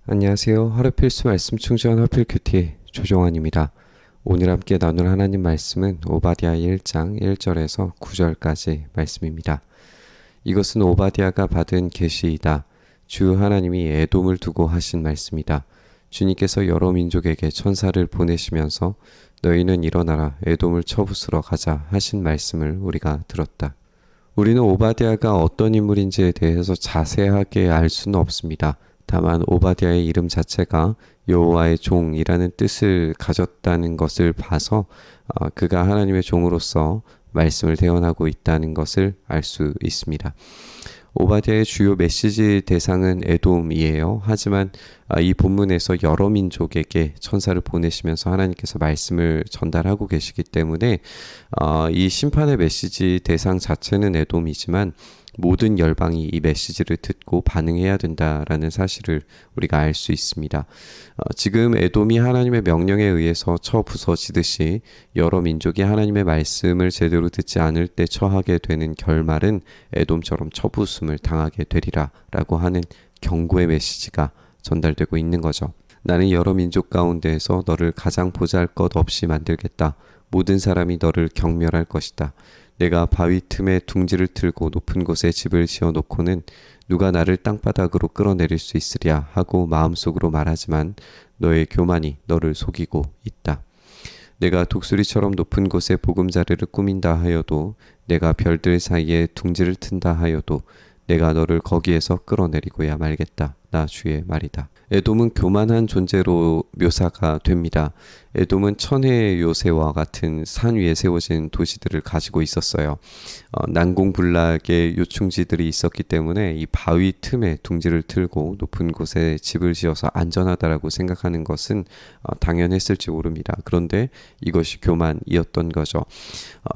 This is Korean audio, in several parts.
안녕하세요. 하루 필수 말씀 충전 하필 큐티의 조종환입니다. 오늘 함께 나눌 하나님 말씀은 오바댜 1장 1절에서 9절까지 말씀입니다. 이것은 오바댜가 받은 계시이다. 주 하나님이 에돔을 두고 하신 말씀이다. 주님께서 여러 민족에게 천사를 보내시면서 너희는 일어나라 에돔을 쳐부수러 가자 하신 말씀을 우리가 들었다. 우리는 오바댜가 어떤 인물인지에 대해서 자세하게 알 수는 없습니다. 다만 오바댜의 이름 자체가 여호와의 종이라는 뜻을 가졌다는 것을 봐서 그가 하나님의 종으로서 말씀을 대언하고 있다는 것을 알 수 있습니다. 오바댜의 주요 메시지 대상은 에돔이에요. 하지만 이 본문에서 여러 민족에게 천사를 보내시면서 하나님께서 말씀을 전달하고 계시기 때문에 이 심판의 메시지 대상 자체는 에돔이지만 모든 열방이 이 메시지를 듣고 반응해야 된다라는 사실을 우리가 알 수 있습니다. 지금 에돔이 하나님의 명령에 의해서 쳐부서지듯이 여러 민족이 하나님의 말씀을 제대로 듣지 않을 때 처하게 되는 결말은 에돔처럼 쳐부숨을 당하게 되리라 라고 하는 경고의 메시지가 전달되고 있는 거죠. 나는 여러 민족 가운데에서 너를 가장 보잘것 없이 만들겠다. 모든 사람이 너를 경멸할 것이다. 내가 바위 틈에 둥지를 틀고 높은 곳에 집을 지어놓고는 누가 나를 땅바닥으로 끌어내릴 수 있으랴 하고 마음속으로 말하지만 너의 교만이 너를 속이고 있다. 내가 독수리처럼 높은 곳에 보금자리를 꾸민다 하여도 내가 별들 사이에 둥지를 튼다 하여도 내가 너를 거기에서 끌어내리고야 말겠다. 나 주의 말이다. 에돔은 교만한 존재로 묘사가 됩니다. 에돔은 천혜의 요새와 같은 산 위에 세워진 도시들을 가지고 있었어요. 난공불락의 요충지들이 있었기 때문에 이 바위 틈에 둥지를 틀고 높은 곳에 집을 지어서 안전하다라고 생각하는 것은 당연했을지 모릅니다. 그런데 이것이 교만이었던 거죠.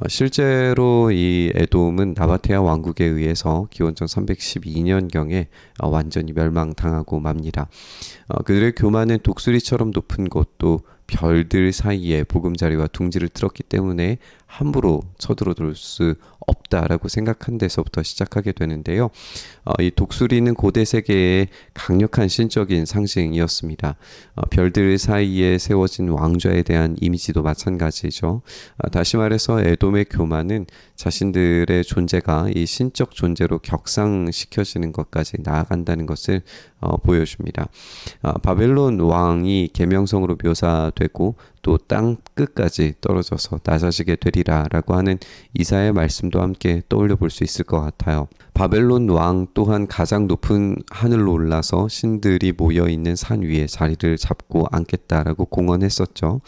실제로 이 에돔은 나바테아 왕국에 의해서 기원전 312년경에 완전히 멸망당하고 맙니다. 그들의 교만은 독수리처럼 높은 곳도 별들 사이에 보금자리와 둥지를 틀었기 때문에 함부로 쳐들어들 수 없다라고 생각한 데서부터 시작하게 되는데요. 이 독수리는 고대 세계의 강력한 신적인 상징이었습니다. 별들 사이에 세워진 왕좌에 대한 이미지도 마찬가지죠. 다시 말해서 에돔의 교만은 자신들의 존재가 이 신적 존재로 격상시켜지는 것까지 나아간다는 것을 보여줍니다. 바벨론 왕이 계명성으로 묘사되고 또 땅 끝까지 떨어져서 낮아지게 되리라 라고 하는 이사야의 말씀도 함께 떠올려 볼 수 있을 것 같아요. 바벨론 왕 또한 가장 높은 하늘로 올라서 신들이 모여있는 산 위에 자리를 잡고 앉겠다라고 공언했었죠.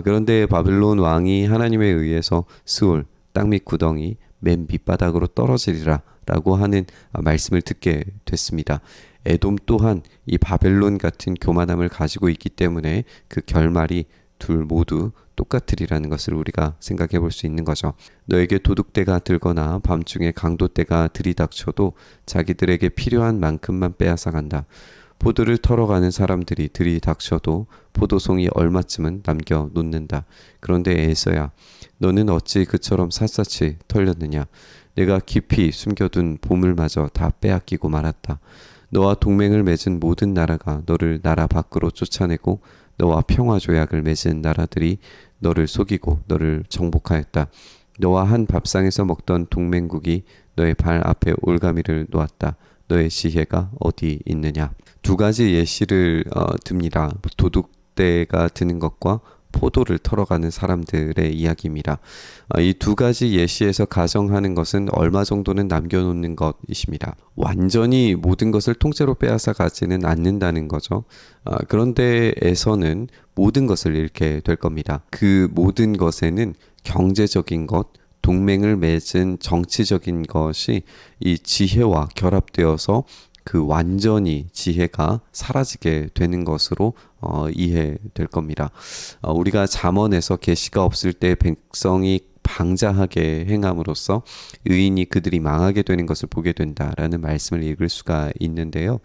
그런데 바벨론 왕이 하나님에 의해서 스올, 땅 밑 구덩이, 맨 밑바닥으로 떨어지리라 라고 하는 말씀을 듣게 됐습니다. 에돔 또한 이 바벨론 같은 교만함을 가지고 있기 때문에 그 결말이 둘 모두 똑같으리라는 것을 우리가 생각해 볼 수 있는 거죠. 너에게 도둑대가 들거나 밤중에 강도떼가 들이닥쳐도 자기들에게 필요한 만큼만 빼앗아간다. 포도를 털어가는 사람들이 들이닥쳐도 포도송이 얼마쯤은 남겨놓는다. 그런데 에서야 너는 어찌 그처럼 샅샅이 털렸느냐. 내가 깊이 숨겨둔 보물마저 다 빼앗기고 말았다. 너와 동맹을 맺은 모든 나라가 너를 나라 밖으로 쫓아내고 너와 평화조약을 맺은 나라들이 너를 속이고 너를 정복하였다. 너와 한 밥상에서 먹던 동맹국이 너의 발 앞에 올가미를 놓았다. 너의 지혜가 어디 있느냐. 두 가지 예시를 듭니다. 도둑대가 드는 것과 포도를 털어가는 사람들의 이야기입니다. 이 두 가지 예시에서 가정하는 것은 얼마 정도는 남겨놓는 것이십니다. 완전히 모든 것을 통째로 빼앗아 가지는 않는다는 거죠. 그런데에서는 모든 것을 잃게 될 겁니다. 그 모든 것에는 경제적인 것, 동맹을 맺은 정치적인 것이 이 지혜와 결합되어서 그 완전히 지혜가 사라지게 되는 것으로 이해될 겁니다. 우리가 잠언에서 계시가 없을 때 백성이 방자하게 행함으로써 의인이 그들이 망하게 되는 것을 보게 된다라는 말씀을 읽을 수가 있는데요.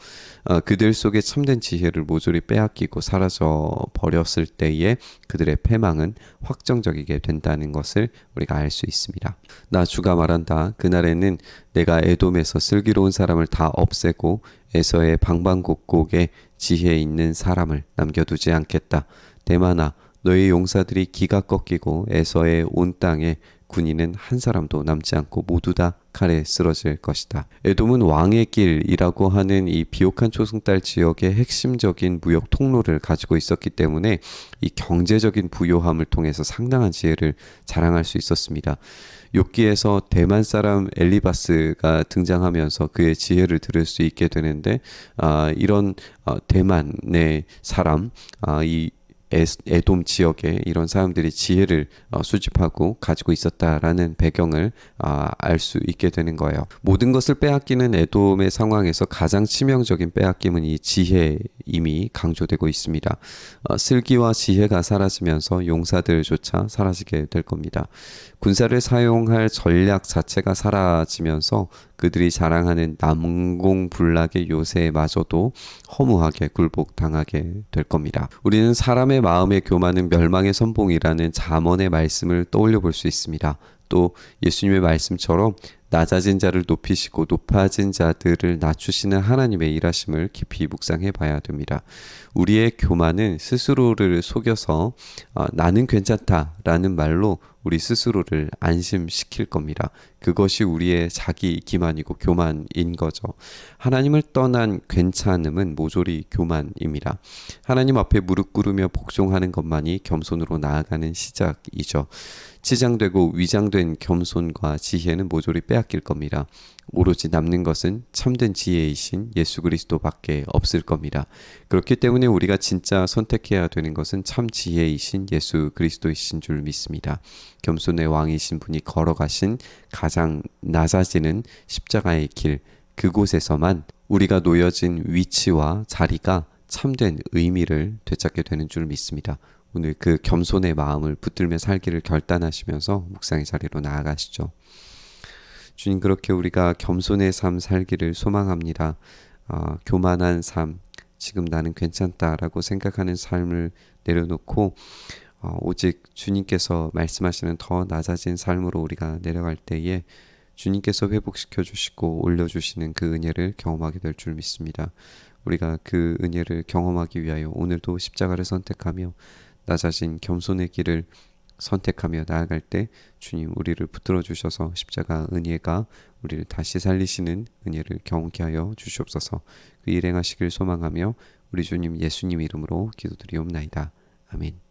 그들 속에 참된 지혜를 모조리 빼앗기고 사라져 버렸을 때에 그들의 패망은 확정적이게 된다는 것을 우리가 알 수 있습니다. 나 주가 말한다. 그날에는 내가 에돔에서 슬기로운 사람을 다 없애고 에서의 방방곡곡에 지혜 있는 사람을 남겨두지 않겠다. 대만아, 너희 용사들이 기가 꺾이고 에서의 온 땅에 군인은 한 사람도 남지 않고 모두 다 칼에 쓰러질 것이다. 에돔은 왕의 길이라고 하는 이 비옥한 초승달 지역의 핵심적인 무역 통로를 가지고 있었기 때문에 이 경제적인 부요함을 통해서 상당한 지혜를 자랑할 수 있었습니다. 욥기에서 대만 사람 엘리바스가 등장하면서 그의 지혜를 들을 수 있게 되는데 이런 대만의 사람 이 에돔 지역에 이런 사람들이 지혜를 수집하고 가지고 있었다라는 배경을 알 수 있게 되는 거예요. 모든 것을 빼앗기는 에돔의 상황에서 가장 치명적인 빼앗김은 이 지혜임이 강조되고 있습니다. 슬기와 지혜가 사라지면서 용사들조차 사라지게 될 겁니다. 군사를 사용할 전략 자체가 사라지면서 그들이 자랑하는 남공불락의 요새마저도 허무하게 굴복당하게 될 겁니다. 우리는 사람의 마음의 교만은 멸망의 선봉이라는 잠언의 말씀을 떠올려 볼 수 있습니다. 또 예수님의 말씀처럼 낮아진 자를 높이시고 높아진 자들을 낮추시는 하나님의 일하심을 깊이 묵상해 봐야 됩니다. 우리의 교만은 스스로를 속여서 나는 괜찮다라는 말로 우리 스스로를 안심시킬 겁니다. 그것이 우리의 자기 기만이고 교만인 거죠. 하나님을 떠난 괜찮음은 모조리 교만입니다. 하나님 앞에 무릎 꿇으며 복종하는 것만이 겸손으로 나아가는 시작이죠. 치장되고 위장된 겸손과 지혜는 모조리 빼앗길 겁니다. 오로지 남는 것은 참된 지혜이신 예수 그리스도밖에 없을 겁니다. 그렇기 때문에 우리가 진짜 선택해야 되는 것은 참 지혜이신 예수 그리스도이신 줄 믿습니다. 겸손의 왕이신 분이 걸어가신 가장 낮아지는 십자가의 길, 그곳에서만 우리가 놓여진 위치와 자리가 참된 의미를 되찾게 되는 줄 믿습니다. 오늘 그 겸손의 마음을 붙들며 살기를 결단하시면서 묵상의 자리로 나아가시죠. 주님, 그렇게 우리가 겸손의 삶 살기를 소망합니다. 교만한 삶, 지금 나는 괜찮다라고 생각하는 삶을 내려놓고 오직 주님께서 말씀하시는 더 낮아진 삶으로 우리가 내려갈 때에 주님께서 회복시켜 주시고 올려주시는 그 은혜를 경험하게 될 줄 믿습니다. 우리가 그 은혜를 경험하기 위하여 오늘도 십자가를 선택하며 낮아진 겸손의 길을 선택하며 나아갈 때 주님 우리를 붙들어 주셔서 십자가 은혜가 우리를 다시 살리시는 은혜를 경험케 하여 주시옵소서. 그 일 행하시길 소망하며 우리 주님 예수님 이름으로 기도드리옵나이다. 아멘.